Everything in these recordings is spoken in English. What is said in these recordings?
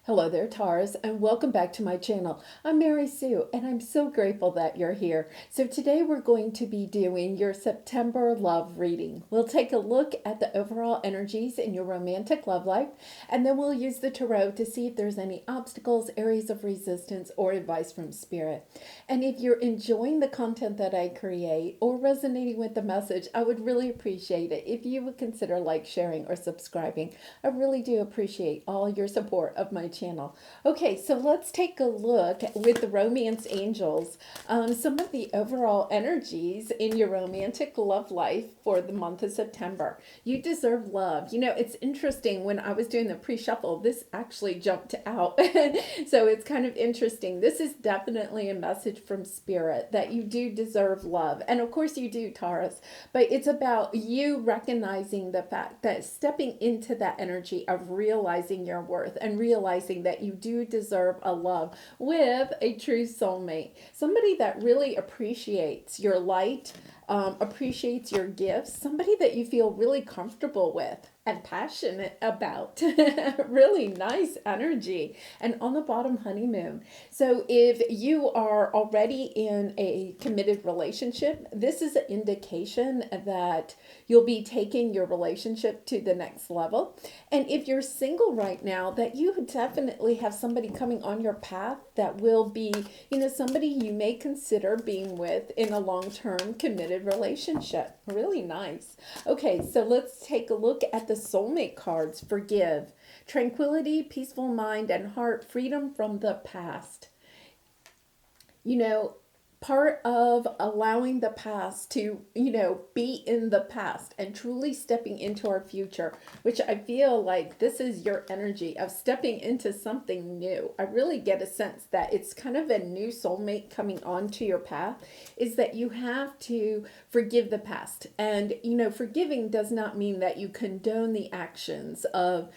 Hello there, Taurus, and welcome back to my channel. I'm Mary Sue, and I'm so grateful that you're here. So today we're going to be doing your September love reading. We'll take a look at the overall energies in your romantic love life, and then we'll use the tarot to see if there's any obstacles, areas of resistance, or advice from Spirit. And if you're enjoying the content that I create or resonating with the message, I would really appreciate it if you would consider sharing, or subscribing. I really do appreciate all your support of my channel. Okay, so let's take a look with the romance angels, some of the overall energies in your romantic love life for the month of September. You deserve love. You know, it's interesting, when I was doing the pre-shuffle, this actually jumped out. So it's kind of interesting. This is definitely a message from Spirit that you do deserve love. And of course you do, Taurus, but it's about you recognizing the fact that stepping into that energy of realizing your worth and realizing that you do deserve a love with a true soulmate. Somebody that really appreciates your light, appreciates your gifts, somebody that you feel really comfortable with and passionate about. Really nice energy. And on the bottom, honeymoon. So if you are already in a committed relationship, this is an indication that you'll be taking your relationship to the next level. And if you're single right now, that you definitely have somebody coming on your path that will be, somebody you may consider being with in a long-term committed relationship. Really nice. Okay, so let's take a look at the soulmate cards. Forgive, tranquility, peaceful mind and heart, freedom from the past. Part of allowing the past to, be in the past and truly stepping into our future, which I feel like this is your energy of stepping into something new. I really get a sense that it's kind of a new soulmate coming onto your path, is that you have to forgive the past. And, forgiving does not mean that you condone the actions of,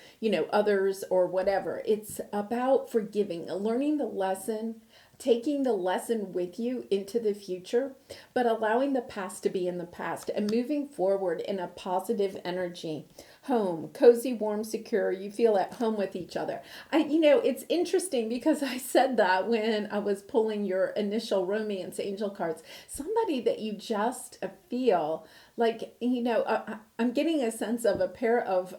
others or whatever. It's about forgiving, learning the lesson, taking the lesson with you into the future, but allowing the past to be in the past and moving forward in a positive energy. Home, cozy, warm, secure. You feel at home with each other. It's interesting because I said that when I was pulling your initial romance angel cards. Somebody that you just feel like, I'm getting a sense of a pair of,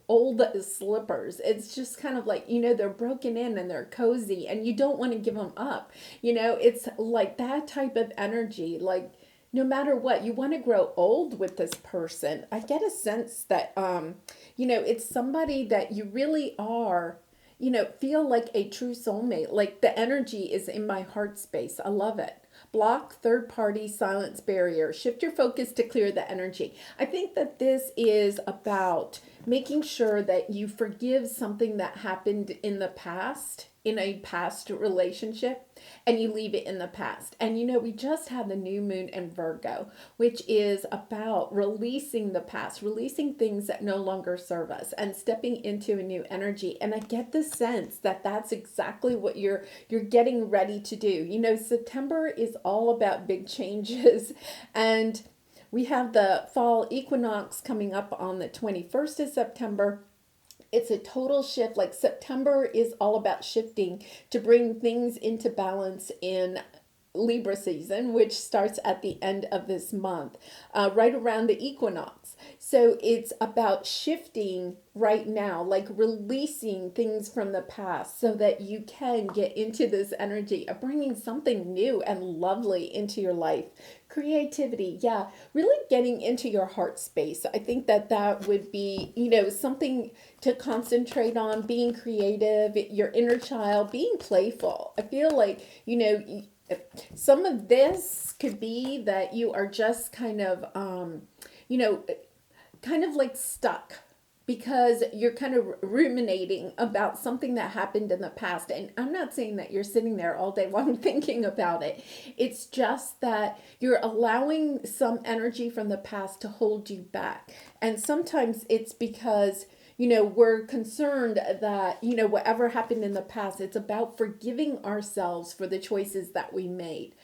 old slippers. It's just kind of like, they're broken in and they're cozy and you don't want to give them up. It's like that type of energy, like, no matter what, you want to grow old with this person. I get a sense that, it's somebody that you really are, feel like a true soulmate. Like the energy is in my heart space. I love it. Block, third party, silence barrier. Shift your focus to clear the energy. I think that this is about making sure that you forgive something that happened in the past, in a past relationship, and you leave it in the past. And we just had the new moon in Virgo, which is about releasing the past, releasing things that no longer serve us and stepping into a new energy. And I get the sense that that's exactly what you're getting ready to do. September is all about big changes, and we have the fall equinox coming up on the 21st of September. It's a total shift. Like September is all about shifting to bring things into balance in Libra season, which starts at the end of this month, right around the equinox. So it's about shifting right now, like releasing things from the past so that you can get into this energy of bringing something new and lovely into your life. Creativity, yeah, really getting into your heart space. I think that would be, something to concentrate on, being creative, your inner child, being playful. I feel like, some of this could be that you are just kind of, like stuck because you're kind of ruminating about something that happened in the past. And I'm not saying that you're sitting there all day long thinking about it. It's just that you're allowing some energy from the past to hold you back. And sometimes it's because we're concerned that, whatever happened in the past, it's about forgiving ourselves for the choices that we made.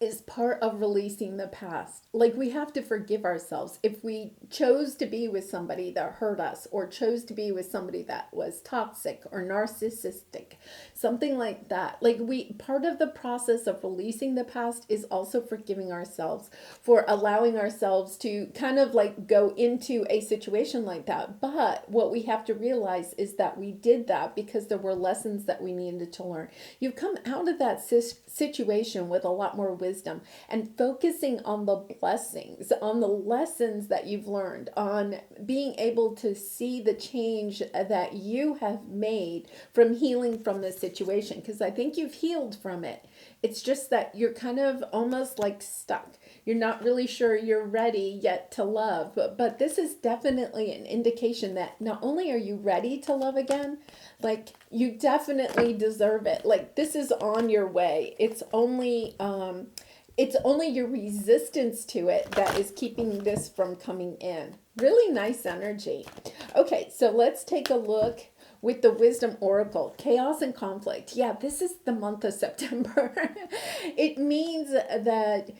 is part of releasing the past. Like, we have to forgive ourselves. If we chose to be with somebody that hurt us, or chose to be with somebody that was toxic or narcissistic, something like that. Like, part of the process of releasing the past is also forgiving ourselves for allowing ourselves to kind of like go into a situation like that. But what we have to realize is that we did that because there were lessons that we needed to learn. You've come out of that situation with a lot more wisdom, and focusing on the blessings, on the lessons that you've learned, on being able to see the change that you have made from healing from this situation. Because I think you've healed from it. It's just that you're kind of almost like stuck. You're not really sure you're ready yet to love. But this is definitely an indication that not only are you ready to love again, like, you definitely deserve it. Like, this is on your way. It's only your resistance to it that is keeping this from coming in. Really nice energy. Okay, so let's take a look with the Wisdom Oracle. Chaos and conflict. Yeah, this is the month of September. It means that,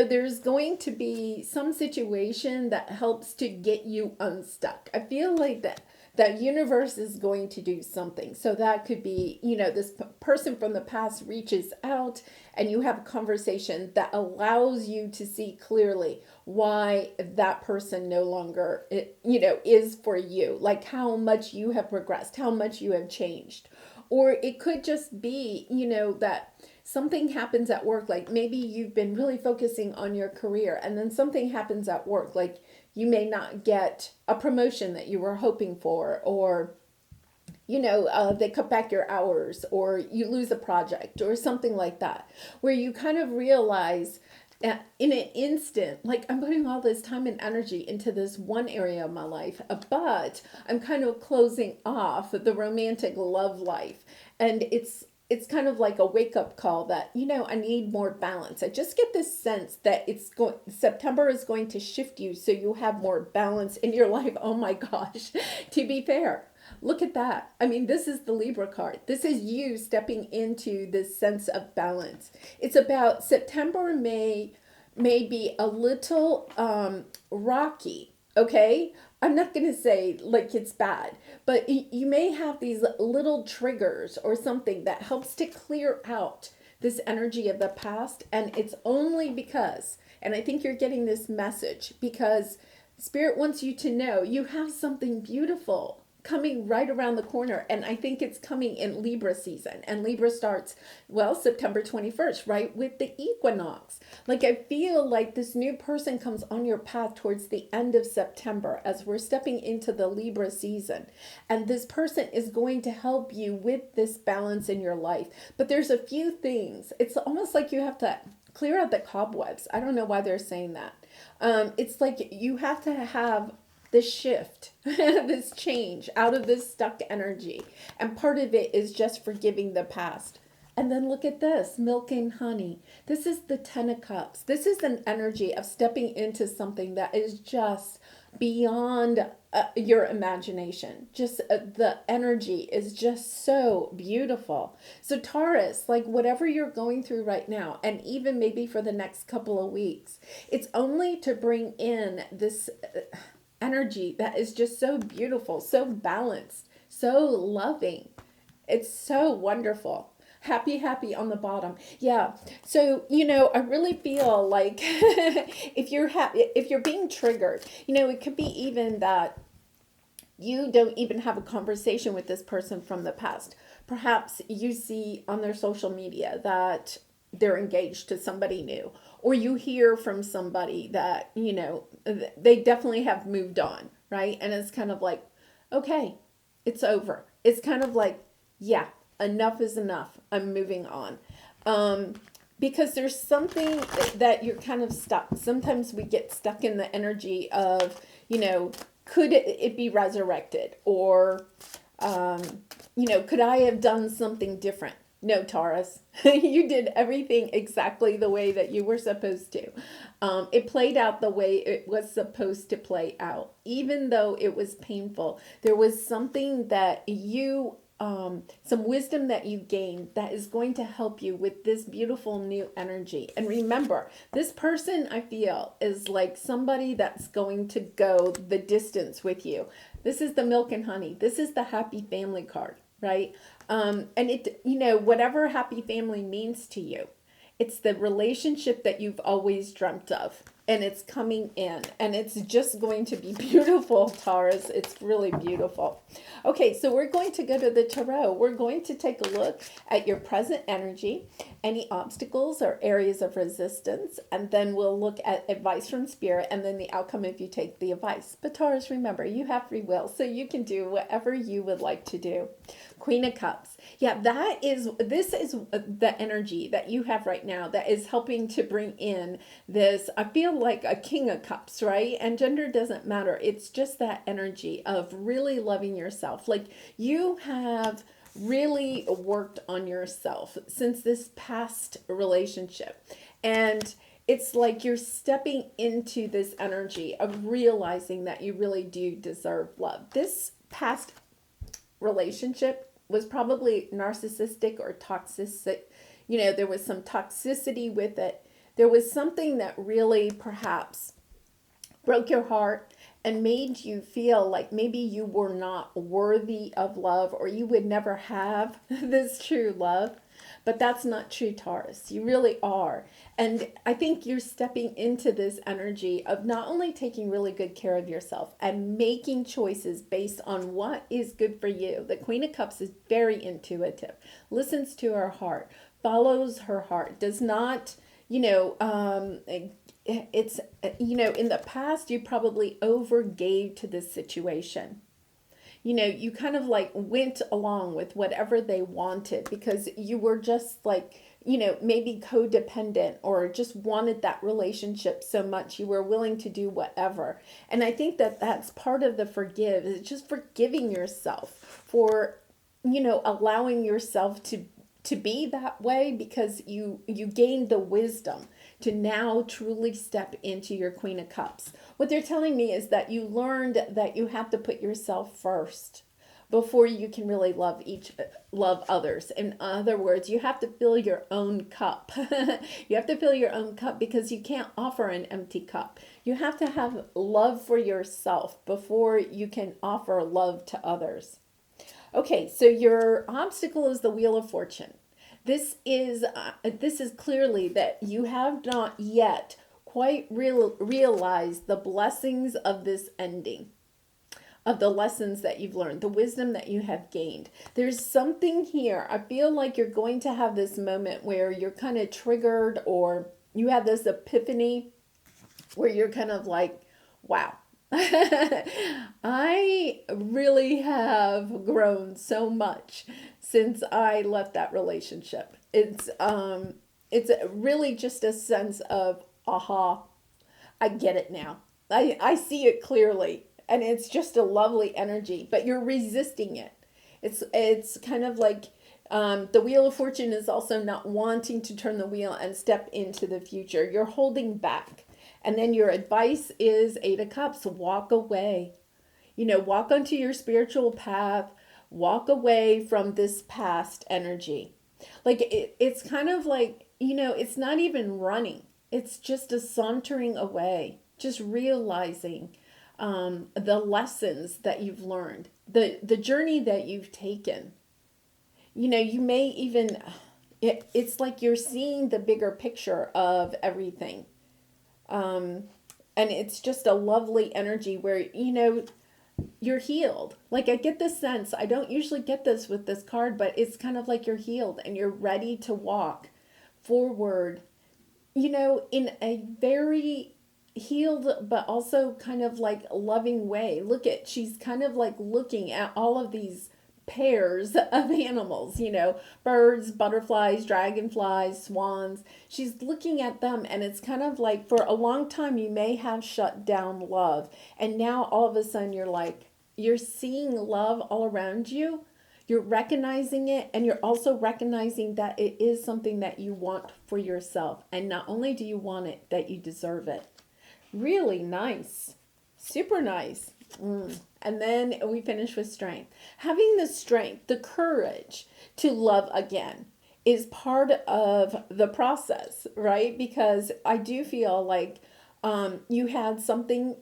there's going to be some situation that helps to get you unstuck. I feel like that universe is going to do something. So that could be, this person from the past reaches out and you have a conversation that allows you to see clearly why that person no longer, is for you. Like, how much you have progressed, how much you have changed. Or it could just be, that something happens at work. Like, maybe you've been really focusing on your career, and then something happens at work. Like, you may not get a promotion that you were hoping for, or, they cut back your hours, or you lose a project or something like that, where you kind of realize in an instant, like, I'm putting all this time and energy into this one area of my life, but I'm kind of closing off the romantic love life. And it's kind of like a wake-up call that, I need more balance. I just get this sense that September is going to shift you so you have more balance in your life. Oh my gosh. To be fair, look at that. I mean, this is the Libra card. This is you stepping into this sense of balance. It's about September, may be a little rocky, okay? I'm not going to say like it's bad, but you may have these little triggers or something that helps to clear out this energy of the past. And it's only because, and I think you're getting this message because Spirit wants you to know you have something beautiful coming right around the corner. And I think it's coming in Libra season. And Libra starts, September 21st, right, with the equinox. Like, I feel like this new person comes on your path towards the end of September as we're stepping into the Libra season. And this person is going to help you with this balance in your life. But there's a few things. It's almost like you have to clear out the cobwebs. I don't know why they're saying that. It's like you have to have this shift, this change out of this stuck energy. And part of it is just forgiving the past. And then look at this, milk and honey. This is the 10 of Cups. This is an energy of stepping into something that is just beyond your imagination. Just the energy is just so beautiful. So Taurus, like, whatever you're going through right now, and even maybe for the next couple of weeks, it's only to bring in this energy that is just so beautiful, so balanced, so loving. It's so wonderful. Happy on the bottom. Yeah. So, I really feel like if you're being triggered, it could be even that you don't even have a conversation with this person from the past. Perhaps you see on their social media that they're engaged to somebody new, or you hear from somebody that, they definitely have moved on, right? And it's kind of like, okay, it's over. It's kind of like, yeah, enough is enough. I'm moving on. Because there's something that you're kind of stuck. Sometimes we get stuck in the energy of, could it be resurrected? Or, could I have done something different? No, Taurus, you did everything exactly the way that you were supposed to. It played out the way it was supposed to play out. Even though it was painful, there was something that you some wisdom that you gained that is going to help you with this beautiful new energy. And remember, this person, I feel, is like somebody that's going to go the distance with you. This is the milk and honey. This is the happy family card, right? And it, whatever happy family means to you, it's the relationship that you've always dreamt of. And it's coming in. And it's just going to be beautiful, Taurus. It's really beautiful. Okay, so we're going to go to the Tarot. We're going to take a look at your present energy, any obstacles or areas of resistance, and then we'll look at advice from Spirit and then the outcome if you take the advice. But Taurus, remember, you have free will, so you can do whatever you would like to do. Queen of Cups. Yeah, this is the energy that you have right now that is helping to bring in this, I feel like a King of Cups, right? And gender doesn't matter. It's just that energy of really loving yourself. Like you have really worked on yourself since this past relationship. And it's like you're stepping into this energy of realizing that you really do deserve love. This past relationship was probably narcissistic or toxic. There was some toxicity with it. There was something that really perhaps broke your heart and made you feel like maybe you were not worthy of love or you would never have this true love. But that's not true, Taurus. You really are. And I think you're stepping into this energy of not only taking really good care of yourself and making choices based on what is good for you. The Queen of Cups is very intuitive, listens to her heart, follows her heart, does not, it's, in the past, you probably overgave to this situation. You kind of like went along with whatever they wanted because you were just like, maybe codependent or just wanted that relationship so much you were willing to do whatever. And I think that that's part of the forgive is just forgiving yourself for, allowing yourself to be that way because you gained the wisdom to now truly step into your Queen of Cups. What they're telling me is that you learned that you have to put yourself first before you can really love others. In other words, you have to fill your own cup. You have to fill your own cup because you can't offer an empty cup. You have to have love for yourself before you can offer love to others. Okay, so your obstacle is the Wheel of Fortune. This is clearly that you have not yet quite realized the blessings of this ending, of the lessons that you've learned, the wisdom that you have gained. There's something here. I feel like you're going to have this moment where you're kind of triggered or you have this epiphany where you're kind of like, wow. I really have grown so much since I left that relationship. It's really just a sense of, aha, I get it now. I see it clearly. And it's just a lovely energy, but you're resisting it. It's kind of like the Wheel of Fortune is also not wanting to turn the wheel and step into the future. You're holding back. And then your advice is 8 of Cups, walk away. Walk onto your spiritual path, walk away from this past energy. Like it's kind of like, it's not even running. It's just a sauntering away, just realizing the lessons that you've learned, the journey that you've taken. You may even, it's like you're seeing the bigger picture of everything. And it's just a lovely energy where, you're healed. Like I get this sense, I don't usually get this with this card, but it's kind of like you're healed and you're ready to walk forward, in a very healed, but also kind of like loving way. She's kind of like looking at all of these pairs of animals, birds, butterflies, dragonflies, swans. She's looking at them and it's kind of like for a long time you may have shut down love. And now all of a sudden you're seeing love all around you. You're recognizing it and you're also recognizing that it is something that you want for yourself. And not only do you want it, that you deserve it. Really nice. Super nice. And then we finish with strength. Having the strength, the courage to love again is part of the process, right? Because I do feel like you had something,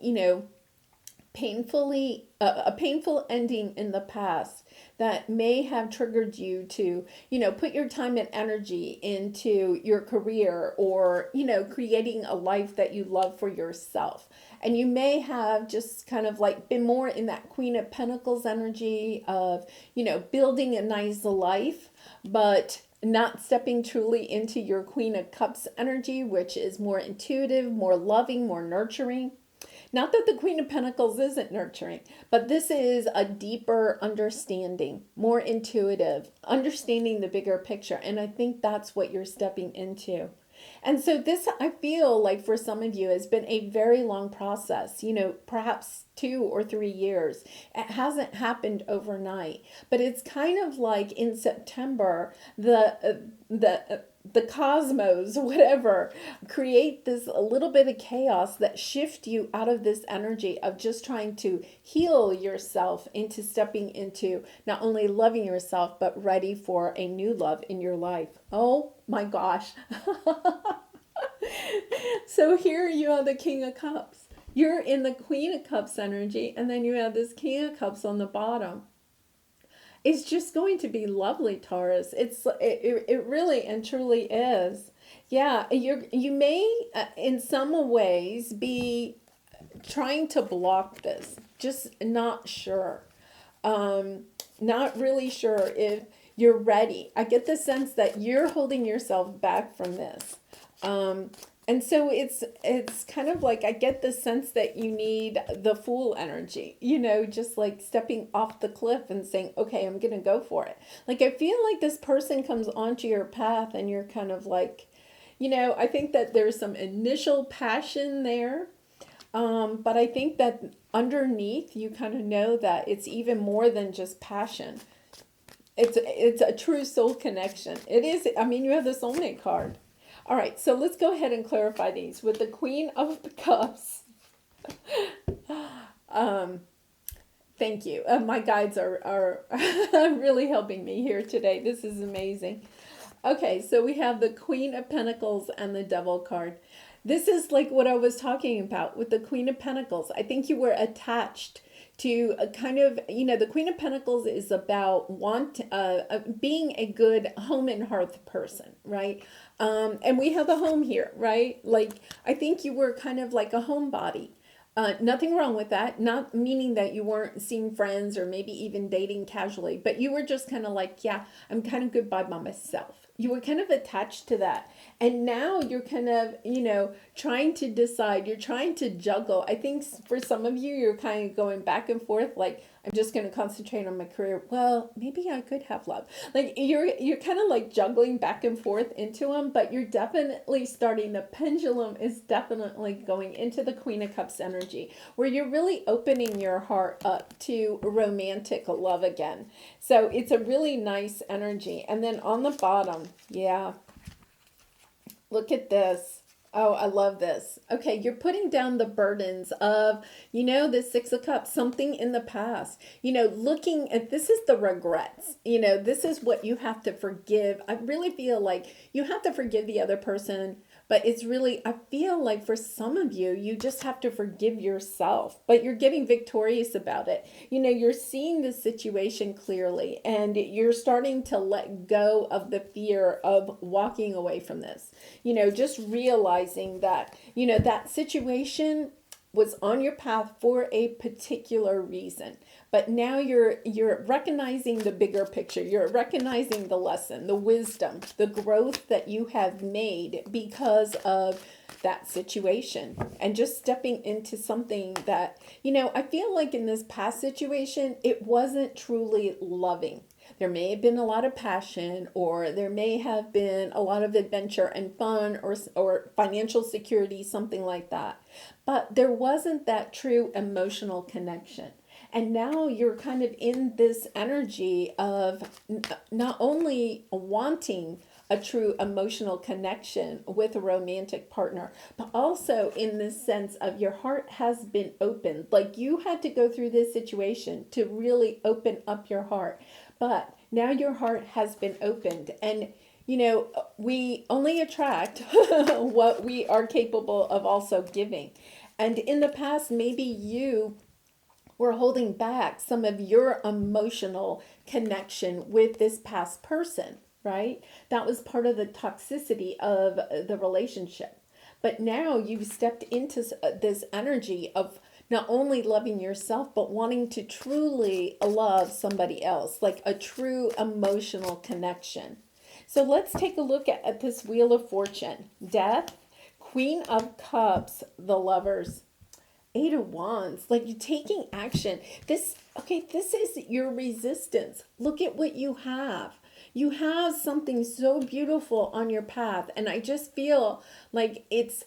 painfully a painful ending in the past that may have triggered you to put your time and energy into your career, or creating a life that you love for yourself. And you may have just kind of like been more in that Queen of Pentacles energy of building a nice life, but not stepping truly into your Queen of Cups energy, which is more intuitive, more loving, more nurturing. Not that the Queen of Pentacles isn't nurturing, but this is a deeper understanding, more intuitive, understanding the bigger picture. And I think that's what you're stepping into. And so this, I feel like for some of you, has been a very long process, perhaps 2 or 3 years. It hasn't happened overnight, but it's kind of like in September, the cosmos, whatever, create this a little bit of chaos that shift you out of this energy of just trying to heal yourself into stepping into not only loving yourself, but ready for a new love in your life. Oh my gosh. So here you have the King of Cups. You're in the Queen of Cups energy, and then you have this King of Cups on the bottom. It's just going to be lovely, Taurus. It really and truly is. Yeah, you may in some ways be trying to block this. Just not sure. Not really sure if you're ready. I get the sense that you're holding yourself back from this. And so it's kind of like I get the sense that you need the Fool energy, just like stepping off the cliff and saying, okay, I'm going to go for it. Like I feel like this person comes onto your path and you're kind of like, I think that there's some initial passion there. But I think that underneath you kind of know that it's even more than just passion. It's a true soul connection. It is. I mean, you have the soulmate card. All right, so let's go ahead and clarify these. With the Queen of Cups, thank you. My guides are really helping me here today. This is amazing. Okay, so we have the Queen of Pentacles and the Devil card. This is like what I was talking about with the Queen of Pentacles. I think you were attached to a kind of, the Queen of Pentacles is about being a good home and hearth person, right? And we have a home here, right? Like, I think you were kind of like a homebody. Nothing wrong with that. Not meaning that you weren't seeing friends or maybe even dating casually, but you were just kind of like, yeah, I'm kind of good by myself. You were kind of attached to that. And now you're kind of, trying to decide, you're trying to juggle. I think for some of you, you're kind of going back and forth, like, I'm just going to concentrate on my career. Well, maybe I could have love. Like you're kind of like juggling back and forth into them, but you're definitely starting, the pendulum is definitely going into the Queen of Cups energy, where you're really opening your heart up to romantic love again. So it's a really nice energy. And then on the bottom, yeah, look at this. Oh, I love this. Okay, you're putting down the burdens of, the Six of Cups, something in the past. Looking at, this is the regrets. This is what you have to forgive. I really feel like you have to forgive the other person, but it's really, I feel like for some of you, you just have to forgive yourself, but you're getting victorious about it. You're seeing the situation clearly, and you're starting to let go of the fear of walking away from this. Just realizing that, that situation was on your path for a particular reason. But now you're recognizing the bigger picture. You're recognizing the lesson, the wisdom, the growth that you have made because of that situation, and just stepping into something that, I feel like in this past situation, it wasn't truly loving. There may have been a lot of passion, or there may have been a lot of adventure and fun, or financial security, something like that. But there wasn't that true emotional connection. And now you're kind of in this energy of not only wanting a true emotional connection with a romantic partner, but also in the sense of your heart has been opened. Like you had to go through this situation to really open up your heart. But now your heart has been opened. And, you know, we only attract what we are capable of also giving. And in the past, maybe you were holding back some of your emotional connection with this past person, right? That was part of the toxicity of the relationship. But now you've stepped into this energy of not only loving yourself, but wanting to truly love somebody else, like a true emotional connection. So let's take a look at this Wheel of Fortune. Death, Queen of Cups, the Lovers, Eight of Wands, like you're taking action. This is your resistance. Look at what you have. You have something so beautiful on your path, and I just feel like it's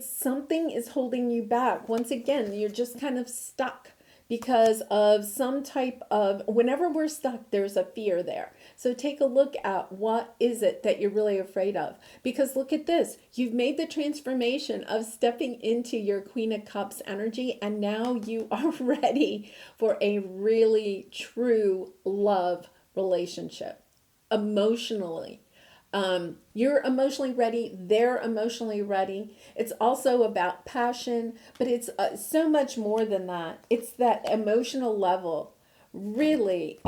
something is holding you back. Once again, you're just kind of stuck because of some type of, whenever we're stuck, there's a fear there. So take a look at what is it that you're really afraid of. Because look at this. You've made the transformation of stepping into your Queen of Cups energy, and now you are ready for a really true love relationship. Emotionally. You're emotionally ready. They're emotionally ready. It's also about passion, but it's so much more than that. It's that emotional level. Really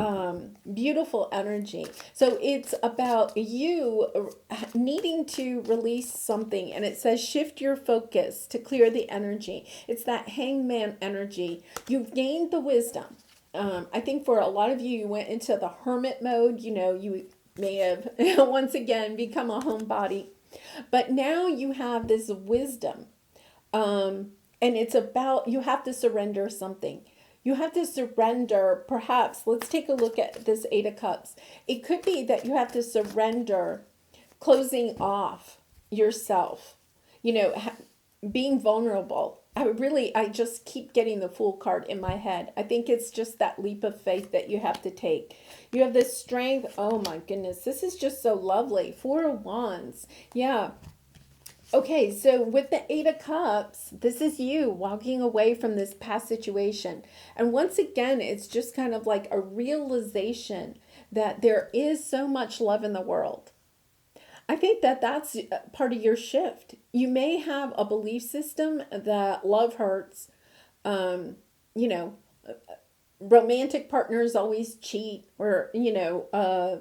beautiful energy. So it's about you needing to release something, and it says shift your focus to clear the energy. It's that hangman energy. You've gained the wisdom. I think for a lot of you, you went into the hermit mode. You know, you may have once again become a homebody, but now you have this wisdom, and it's about, you have to surrender something. You have to surrender, perhaps, let's take a look at this Eight of Cups. It could be that you have to surrender closing off yourself, you know, being vulnerable. I just keep getting the Fool card in my head. I think it's just that leap of faith that you have to take. You have this strength. Oh my goodness, this is just so lovely. Four of Wands. Yeah. Okay, so with the Eight of Cups, this is you walking away from this past situation. And once again, it's just kind of like a realization that there is so much love in the world. I think that that's part of your shift. You may have a belief system that love hurts. You know, romantic partners always cheat, or, you know,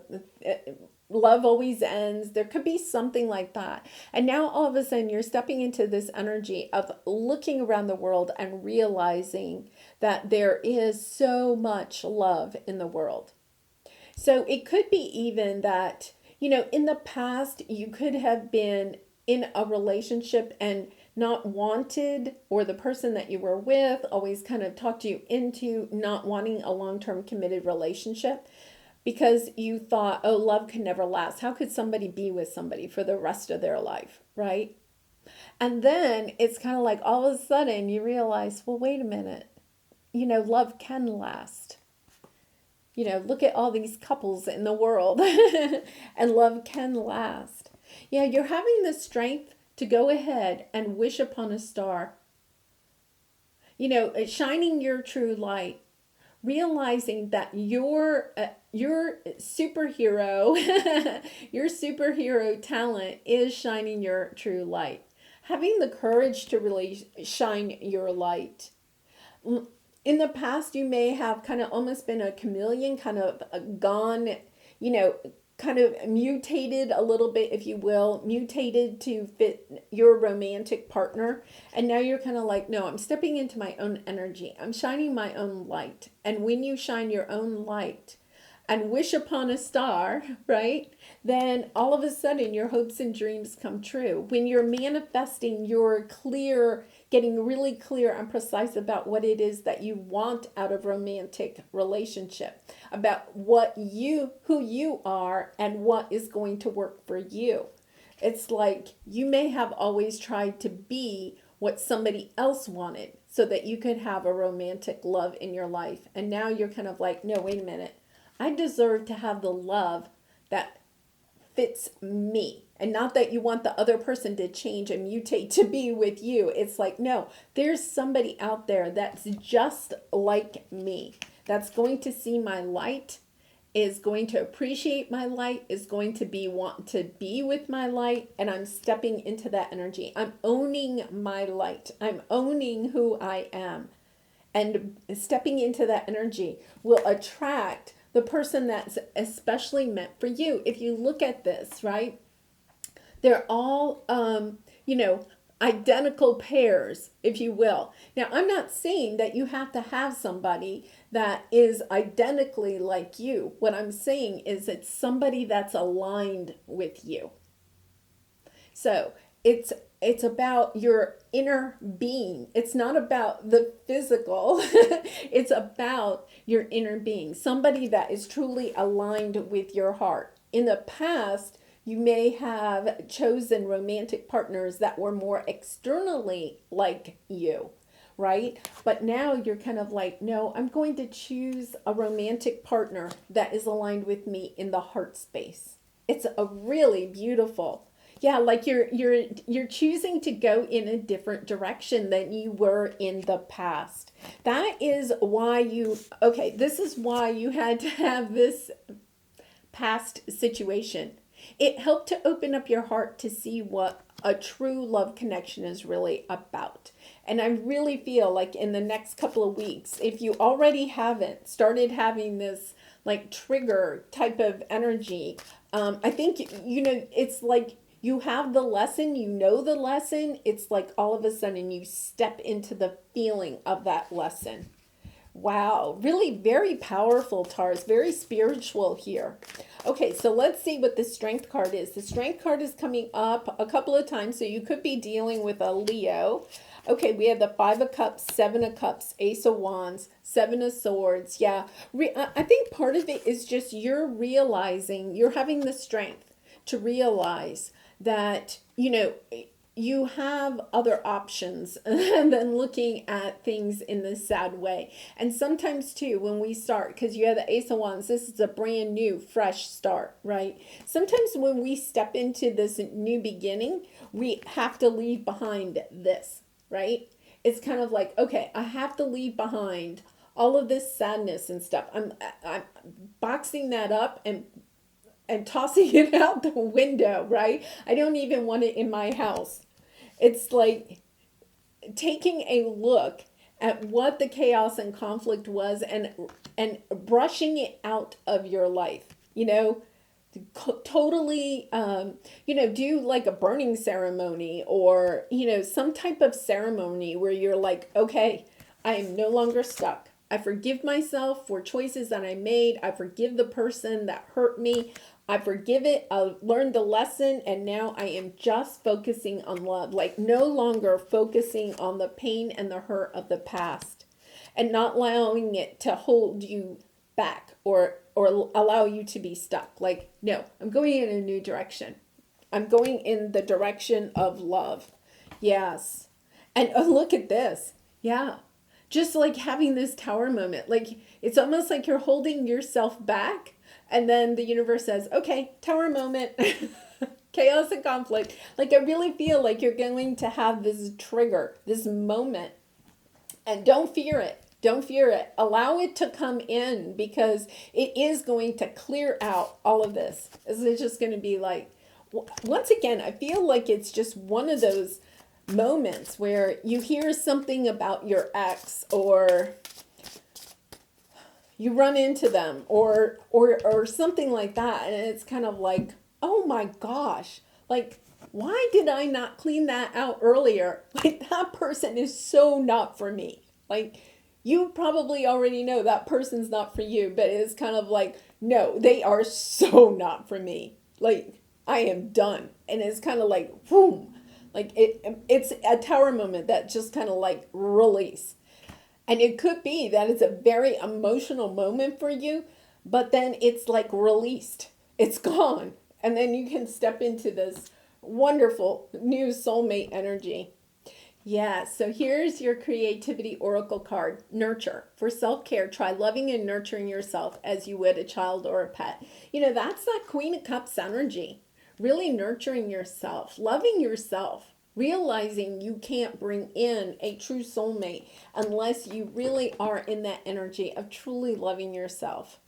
love always ends. There could be something like that. And now all of a sudden you're stepping into this energy of looking around the world and realizing that there is so much love in the world. So it could be even that, you know, in the past, you could have been in a relationship and not wanted, or the person that you were with always kind of talked you into not wanting a long-term committed relationship because you thought, oh, love can never last. How could somebody be with somebody for the rest of their life, right? And then it's kind of like all of a sudden you realize, well, wait a minute, you know, love can last. You know, look at all these couples in the world and love can last. Yeah, you're having the strength to go ahead and wish upon a star. You know, shining your true light, realizing that your superhero, your superhero talent is shining your true light. Having the courage to really shine your light. In the past, you may have kind of almost been a chameleon, kind of gone, you know, kind of mutated a little bit, if you will, mutated to fit your romantic partner. And now you're kind of like, no, I'm stepping into my own energy. I'm shining my own light. And when you shine your own light and wish upon a star, right, then all of a sudden your hopes and dreams come true. When you're manifesting, you're clear, getting really clear and precise about what it is that you want out of romantic relationship, about who you are and what is going to work for you. It's like you may have always tried to be what somebody else wanted. so that you could have a romantic love in your life. And now you're kind of like, no, wait a minute. I deserve to have the love that fits me. And not that you want the other person to change and mutate to be with you. It's like, no, there's somebody out there that's just like me, that's going to see my light, is going to appreciate my light, is going to want to be with my light, and I'm stepping into that energy. I'm owning my light. I'm owning who I am. And stepping into that energy will attract the person that's especially meant for you. If you look at this, right? They're all, identical pairs, if you will. Now, I'm not saying that you have to have somebody that is identically like you. What I'm saying is it's somebody that's aligned with you. So it's about your inner being. It's not about the physical. It's about your inner being. Somebody that is truly aligned with your heart. In the past, you may have chosen romantic partners that were more externally like you, right? But now you're kind of like, no, I'm going to choose a romantic partner that is aligned with me in the heart space. It's a really beautiful, yeah, like you're choosing to go in a different direction than you were in the past. That is why this is why you had to have this past situation. It helped to open up your heart to see what a true love connection is really about. And I really feel like in the next couple of weeks, if you already haven't started having this like trigger type of energy, I think, it's like you have the lesson, the lesson. It's like all of a sudden you step into the feeling of that lesson. Wow, really very powerful, Taurus, very spiritual here. Okay, so let's see what the Strength card is. The Strength card is coming up a couple of times, so you could be dealing with a Leo. Okay, we have the Five of Cups, Seven of Cups, Ace of Wands, Seven of Swords. Yeah, I think part of it is just you're having the strength to realize that, you have other options than looking at things in this sad way. And sometimes too, when we start, because you have the Ace of Wands, this is a brand new, fresh start, right? Sometimes when we step into this new beginning, we have to leave behind this, right? It's kind of like, okay, I have to leave behind all of this sadness and stuff. I'm boxing that up and tossing it out the window, right? I don't even want it in my house. It's like taking a look at what the chaos and conflict was and brushing it out of your life, totally, do like a burning ceremony or, some type of ceremony where you're like, okay, I am no longer stuck. I forgive myself for choices that I made. I forgive the person that hurt me. I forgive it. I learned the lesson. And now I am just focusing on love, like no longer focusing on the pain and the hurt of the past and not allowing it to hold you back or allow you to be stuck. Like, no, I'm going in a new direction. I'm going in the direction of love. Yes. And look at this. Yeah. Just like having this tower moment, like it's almost like you're holding yourself back. And then the universe says, okay, tower moment, chaos and conflict. Like I really feel like you're going to have this trigger, this moment. And don't fear it. Don't fear it. Allow it to come in because it is going to clear out all of this. It's just going to be like, once again, I feel like it's just one of those moments where you hear something about your ex or you run into them or something like that. And it's kind of like, oh my gosh, like, why did I not clean that out earlier? Like that person is so not for me. Like you probably already know that person's not for you, but it's kind of like, no, they are so not for me. Like I am done. And it's kind of like, boom. Like it's a tower moment that just kind of like release. And it could be that it's a very emotional moment for you, but then it's like released. It's gone. And then you can step into this wonderful new soulmate energy. Yeah, so here's your creativity oracle card, nurture. For self-care, try loving and nurturing yourself as you would a child or a pet. That's that Queen of Cups energy. Really nurturing yourself, loving yourself, realizing you can't bring in a true soulmate unless you really are in that energy of truly loving yourself.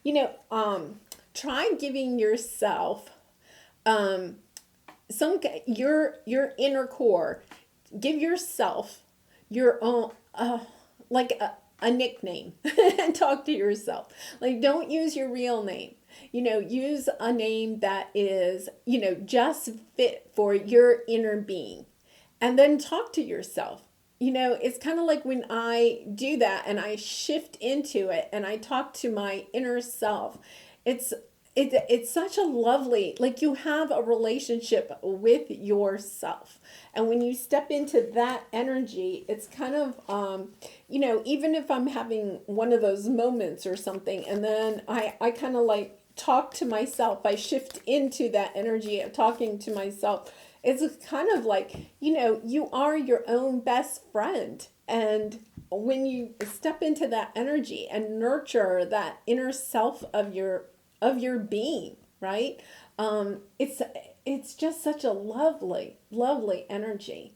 You know, try giving yourself um some your inner core. Give yourself your own like a nickname and talk to yourself. Like, don't use your real name. Use a name that is, just fit for your inner being, and then talk to yourself. It's kind of like when I do that and I shift into it and I talk to my inner self. It's it's such a lovely, like, you have a relationship with yourself. And when you step into that energy, it's kind of even if I'm having one of those moments or something, and then I kind of like talk to myself, I shift into that energy of talking to myself. It's kind of like, you are your own best friend. And when you step into that energy and nurture that inner self of your being, right? It's just such a lovely, lovely energy.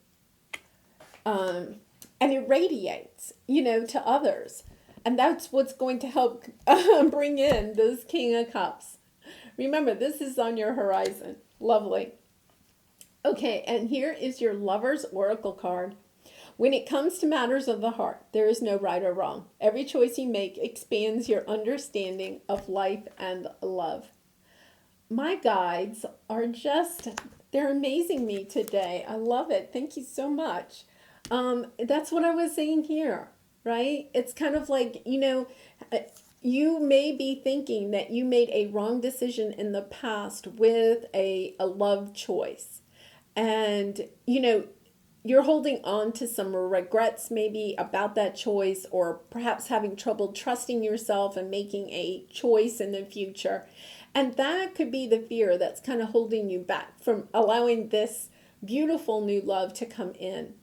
And it radiates, to others. And that's what's going to help bring in this King of Cups. Remember, this is on your horizon. Lovely. Okay, and here is your Lover's Oracle card. When it comes to matters of the heart, there is no right or wrong. Every choice you make expands your understanding of life and love. My guides are they're amazing me today. I love it. Thank you so much. That's what I was saying here, right? It's kind of like, you may be thinking that you made a wrong decision in the past with a love choice. And, you're holding on to some regrets maybe about that choice, or perhaps having trouble trusting yourself and making a choice in the future. And that could be the fear that's kind of holding you back from allowing this beautiful new love to come in.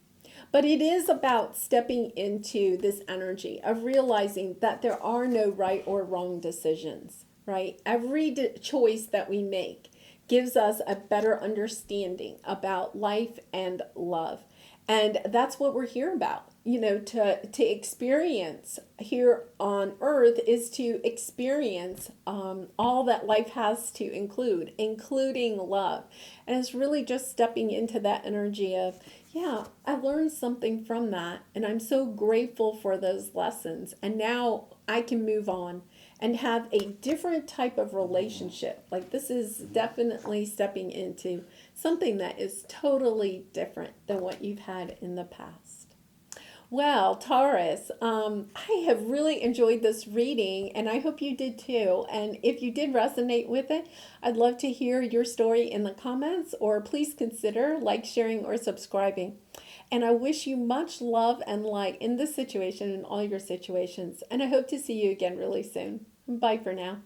But it is about stepping into this energy of realizing that there are no right or wrong decisions, right? Every choice that we make gives us a better understanding about life and love. And that's what we're here about. To experience here on earth is to experience all that life has to include, including love. And it's really just stepping into that energy of, yeah, I learned something from that, and I'm so grateful for those lessons. And now I can move on and have a different type of relationship. Like, this is definitely stepping into something that is totally different than what you've had in the past. Well, Taurus, I have really enjoyed this reading, and I hope you did too. And if you did resonate with it, I'd love to hear your story in the comments, or please consider like, sharing, or subscribing. And I wish you much love and light in this situation and all your situations. And I hope to see you again really soon. Bye for now.